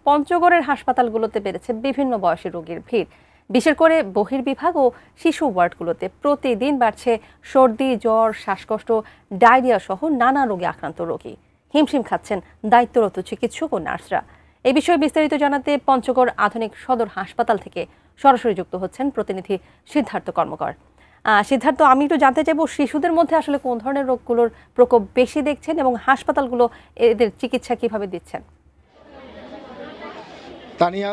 পঞ্চগড়ের হাসপাতালগুলোতে বেড়েছে বিভিন্ন বয়সী রোগীর ভিড়। বিশেষ করে বহির্বিভাগ ও শিশু ওয়ার্ডগুলোতে প্রতিদিন বাড়ছে সর্দি, জ্বর, শ্বাসকষ্ট, ডায়রিয়া সহ নানা রোগে আক্রান্ত রোগী। হিমশিম খাচ্ছেন দায়িত্বরত চিকিৎসক ও নার্সরা। এই বিষয়ে বিস্তারিত জানাতে পঞ্চগড় আধুনিক সদর হাসপাতাল থেকে সরাসরি যুক্ত হচ্ছেন প্রতিনিধি সিদ্ধার্থ কর্মকার। সিদ্ধার্থ, আমি একটু জানতে চাইবো শিশুদের মধ্যে আসলে কোন ধরনের রোগগুলোর প্রকোপ বেশি দেখছেন এবং হাসপাতালগুলো এদের চিকিৎসা কিভাবে দিচ্ছেন? তানিয়া,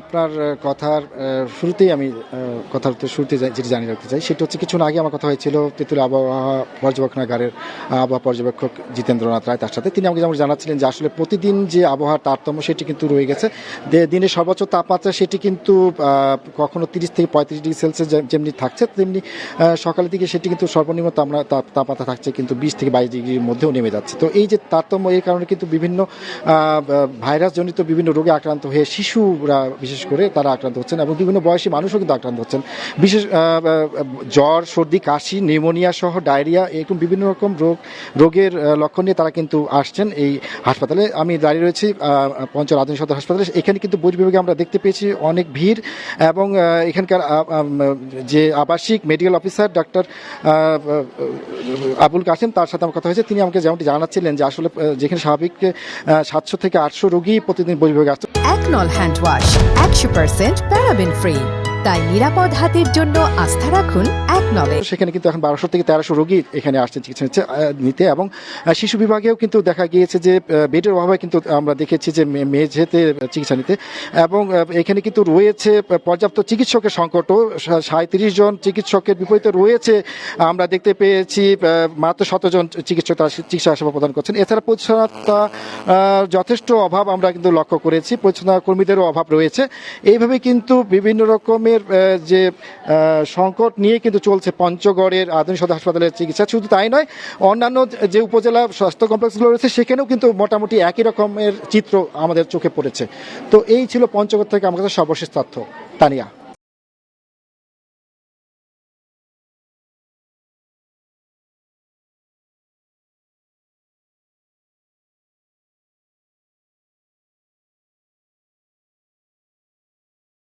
আপনার কথার শুরুতেই আমি যেটি জানিয়ে রাখতে চাই সেটা হচ্ছে কিছুক্ষণ আগে আমার কথা হয়েছিল তেঁতুলিয়া আবহাওয়া পর্যবেক্ষণাগারের আবহাওয়া পর্যবেক্ষক জিতেন্দ্রনাথ রায়, তার সাথে তিনি আমাকে যেমন জানাচ্ছিলেন যে আসলে প্রতিদিন যে আবহাওয়ার তারতম্য সেটি কিন্তু রয়ে গেছে। দিনের সর্বোচ্চ তাপমাত্রা সেটি কিন্তু কখনো 30 থেকে 35 ডিগ্রি সেলসিয়াস যেমনি থাকছে, তেমনি সকালের দিকে সেটি কিন্তু সর্বনিম্ন তাপমাত্রা থাকছে কিন্তু 20 থেকে 22 ডিগ্রির মধ্যেও নেমে যাচ্ছে। তো এই যে তারতম্য, এই কারণে কিন্তু বিভিন্ন ভাইরাসজনিত বিভিন্ন রোগে আক্রান্ত হয়ে শিশুরা বিশেষ করে তারা আক্রান্ত হচ্ছেন এবং বিভিন্ন বয়সী মানুষও কিন্তু আক্রান্ত হচ্ছেন। বিশেষ জ্বর, সর্দি, কাশি, নিউমোনিয়া সহ ডায়রিয়া এরকম বিভিন্ন রকম রোগের লক্ষণ নিয়ে তারা কিন্তু আসছেন এই হাসপাতালে। আমি দাঁড়িয়ে রয়েছি পঞ্চগড় আধুনিক সদর হাসপাতালে। এখানে কিন্তু বহির্বিভাগে আমরা দেখতে পেয়েছি অনেক ভিড় এবং এখানকার যে আবাসিক মেডিকেল অফিসার ডাক্তার আবুল কাসেম, তার সাথে আমার কথা হয়েছে। তিনি আমাকে যেমনটি জানাচ্ছিলেন যে আসলে যেখানে স্বাভাবিক 700 থেকে 800 রোগী প্রতিদিন বহির্বিভাগে আসছে। একনল হ্যান্ড ওয়াশ 100% প্যারাবেন ফ্রি, তাই নিরাপদ হাতের জন্য আস্থা রাখুন একনলে। সেখানে কিন্তু এখন 1200 থেকে 1300 রোগী এখানে আসছে চিকিৎসা নিতে এবং শিশু বিভাগেও কিন্তু দেখা গিয়েছে যে বেডের অভাবে কিন্তু আমরা দেখেছি যে মেঝেতে চিকিৎসা নিতে এবং এখানে কিন্তু রয়েছে পর্যাপ্ত চিকিৎসকের সংকটও। 37 জন চিকিৎসকের বিপরীতে রয়েছে আমরা দেখতে পেয়েছি মাত্র 17 জন চিকিৎসক তারা চিকিৎসা সেবা প্রদান করছেন। এছাড়া পরিচ্ছন্নতা যথেষ্ট অভাব আমরা কিন্তু লক্ষ্য করেছি, পরিচ্ছন্নতা কর্মীদেরও অভাব রয়েছে। এইভাবে কিন্তু বিভিন্ন রকমের যে সংকট নিয়ে কিন্তু চলছে পঞ্চগড়ের আধুনিক সদর হাসপাতালের চিকিৎসা। শুধু তাই নয়, অন্যান্য যে উপজেলা স্বাস্থ্য কমপ্লেক্সগুলো রয়েছে সেখানেও কিন্তু মোটামুটি একই রকমের চিত্র আমাদের চোখে পড়েছে। তো এই ছিল পঞ্চগড় থেকে আমার কাছে সর্বশেষ তথ্য। তানিয়া।